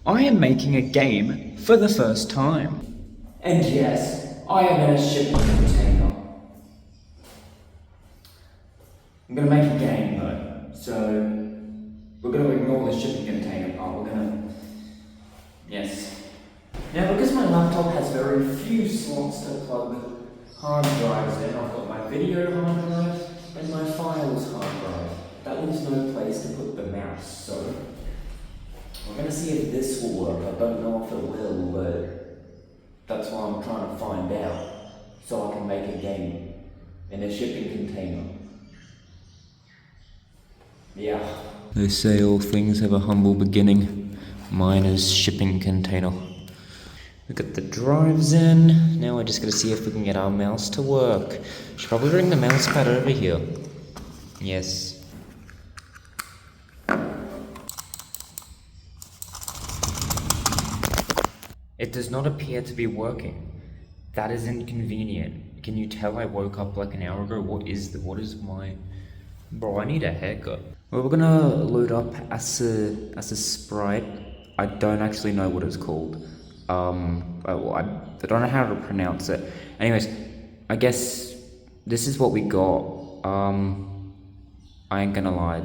I am making a game for the first time. And yes, I am in a shipping container. I'm gonna make a game though, so we're gonna ignore the shipping container part. Yes. Now, because my laptop has very few slots to plug hard drives in, I've got my video hard drive and my files hard drive. That leaves no place to put the mouse, so we're gonna see if this will work. I don't know if it will, but that's what I'm trying to find out, so I can make a game in a shipping container. Yeah. They say all things have a humble beginning. Mine is shipping container. We got the drives in. Now we're just gonna see if we can get our mouse to work. Should probably bring the mouse pad over here. Yes. It does not appear to be working. That is inconvenient. Can you tell I woke up like an hour ago? What is my... Bro, I need a haircut. Well, we're gonna load up as a sprite. I don't actually know what it's called. I don't know how to pronounce it. Anyways, I guess this is what we got. I ain't gonna lie,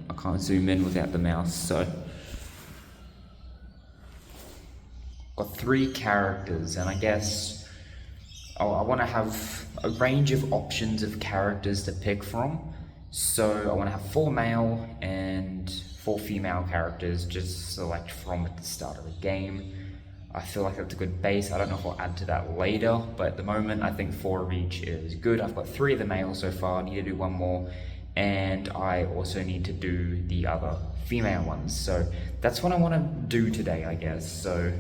I can't zoom in without the mouse, so. Got 3 characters, and I guess I want to have a range of options of characters to pick from. So I want to have 4 male and 4 female characters, just select from at the start of the game. I feel like that's a good base. I don't know if I'll add to that later, but at the moment I think 4 of each is good. I've got 3 of the male so far, I need to do 1 more, and I also need to do the other female ones. So that's what I want to do today, I guess. So,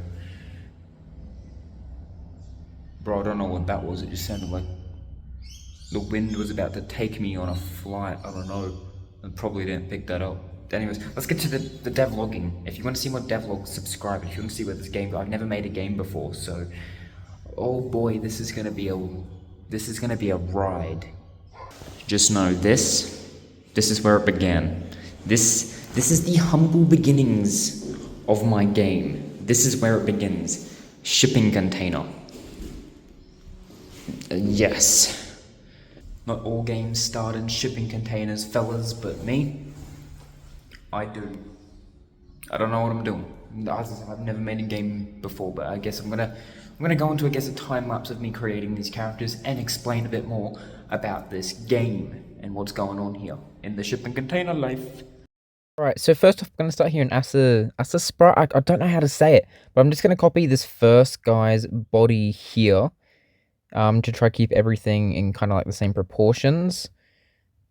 bro, I don't know what that was. It just sounded like the wind was about to take me on a flight. I don't know. I probably didn't pick that up. Anyways, let's get to the devlogging. If you want to see more devlogs, subscribe. If you want to see where this game, I've never made a game before, so oh boy, this is gonna be a ride. Just know this is where it began. This is the humble beginnings of my game. This is where it begins. Shipping container. Yes. Not all games start in shipping containers, fellas, but me, I do. I don't know what I'm doing. I've never made a game before, but I guess I'm gonna go into, I guess, a time lapse of me creating these characters and explain a bit more about this game and what's going on here in the shipping container life. Alright, so first off, I'm going to start here in Asa Sprite. I don't know how to say it, but I'm just going to copy this first guy's body here. To try to keep everything in kind of like the same proportions.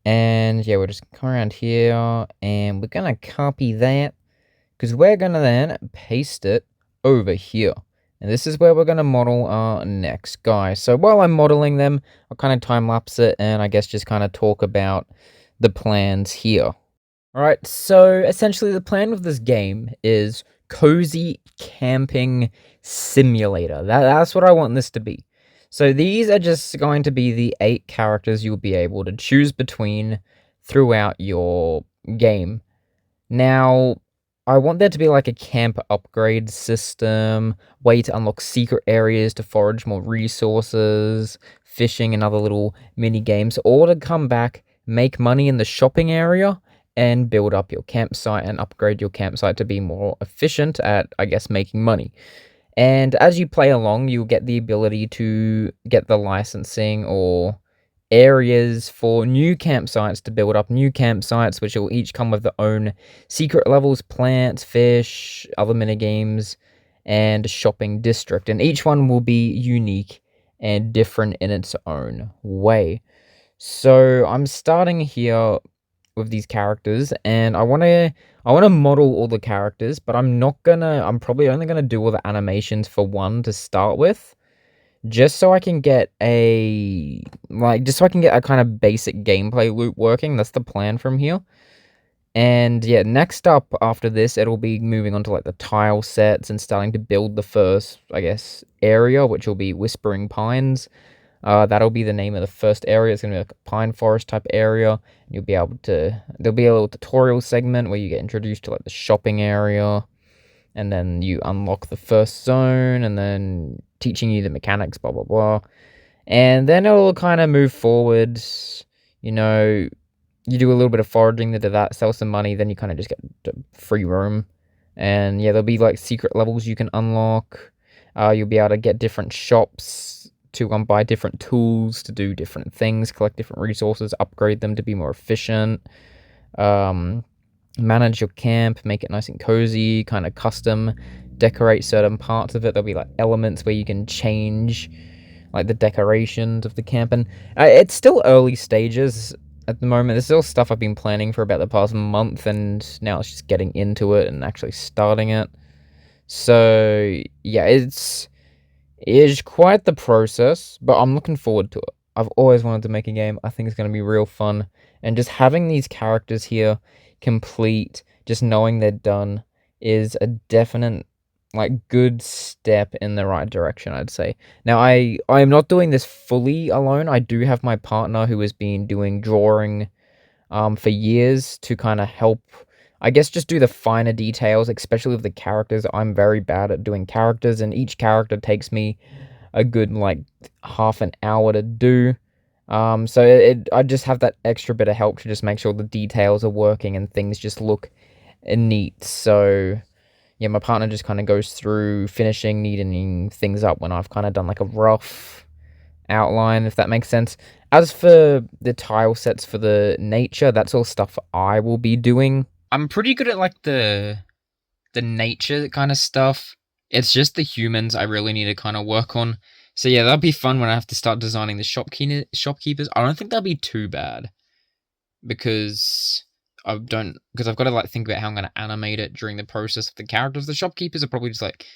And yeah, we'll just come around here and we're going to copy that because we're going to then paste it over here. And this is where we're going to model our next guy. So while I'm modeling them, I'll kind of time lapse it and I guess just kind of talk about the plans here. Alright, so essentially the plan of this game is cozy camping simulator. That's what I want this to be. So these are just going to be the 8 characters you'll be able to choose between throughout your game. Now, I want there to be like a camp upgrade system, way to unlock secret areas to forage more resources, fishing and other little mini games, or to come back, make money in the shopping area, and build up your campsite and upgrade your campsite to be more efficient at, I guess, making money. And as you play along, you'll get the ability to get the licensing or areas for new campsites to build up new campsites, which will each come with their own secret levels, plants, fish, other minigames, and shopping district. And each one will be unique and different in its own way. So I'm starting here with these characters, and I want to model all the characters, but I'm probably only gonna do all the animations for one to start with, just so I can get a kind of basic gameplay loop working. That's the plan from here. And yeah, next up after this, it'll be moving on to like the tile sets and starting to build the first, I guess, area, which will be Whispering Pines. That'll be the name of the first area. It's going to be like a pine forest type area. There'll be a little tutorial segment where you get introduced to like the shopping area. and then you unlock the first zone, and then teaching you the mechanics, blah blah blah. And then it'll kind of move forward. You know, you do a little bit of foraging to that, sell some money, then you kind of just get free roam. And yeah, there'll be like secret levels you can unlock. You'll be able to get different shops to buy different tools to do different things, collect different resources, upgrade them to be more efficient. Manage your camp, make it nice and cozy, kind of custom decorate certain parts of it. There'll be like elements where you can change like the decorations of the camp, and it's still early stages at the moment. There's still stuff I've been planning for about the past month, and now it's just getting into it and actually starting it. So yeah, it is quite the process, but I'm looking forward to it. I've always wanted to make a game. I think it's going to be real fun, and just having these characters here complete, just knowing they're done, is a definite like good step in the right direction, I'd say. Now I am not doing this fully alone. I do have my partner who has been doing drawing for years to kind of help, I guess, just do the finer details, especially with the characters. I'm very bad at doing characters, and each character takes me a good like half an hour to do. So I just have that extra bit of help to just make sure the details are working and things just look neat. So yeah, my partner just kind of goes through finishing, neatening things up when I've kind of done like a rough outline, if that makes sense. As for the tile sets for the nature, that's all stuff I will be doing. I'm pretty good at like the nature kind of stuff. It's just the humans I really need to kind of work on. So yeah, that'll be fun when I have to start designing the shopkeepers. I don't think that'll be too bad because I've got to like think about how I'm going to animate it during the process of the characters. The shopkeepers are probably just like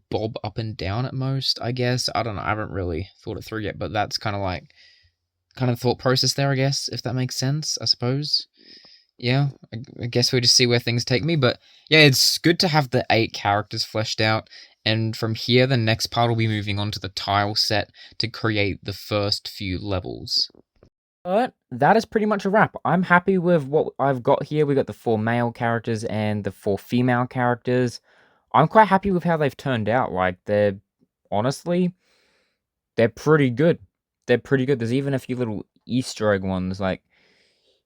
bob up and down at most, I guess. I don't know. I haven't really thought it through yet, but that's kind of thought process there, I guess, if that makes sense, I suppose. Yeah, I guess we'll just see where things take me. But yeah, it's good to have the 8 characters fleshed out. And from here, the next part will be moving on to the tile set to create the first few levels. But that is pretty much a wrap. I'm happy with what I've got here. We got the 4 male characters and the 4 female characters. I'm quite happy with how they've turned out. Like, honestly, they're pretty good. They're pretty good. There's even a few little Easter egg ones. Like,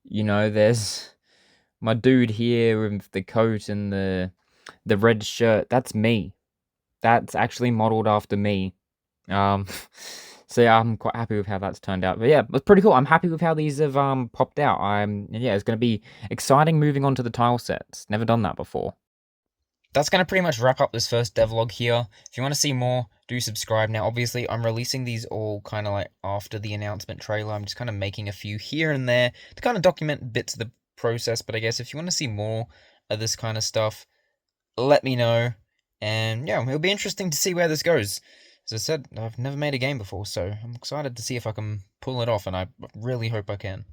there's my dude here with the coat and the red shirt. That's me. That's actually modeled after me. So yeah, I'm quite happy with how that's turned out. But yeah, it's pretty cool. I'm happy with how these have popped out. And yeah, it's gonna be exciting moving on to the tile sets. Never done that before. That's gonna pretty much wrap up this first devlog here. If you want to see more, do subscribe. Now, obviously, I'm releasing these all kind of like after the announcement trailer. I'm just kind of making a few here and there to kind of document bits of the process. But I guess if you want to see more of this kind of stuff, let me know. And yeah, it'll be interesting to see where this goes. As I said, I've never made a game before, so I'm excited to see if I can pull it off, and I really hope I can.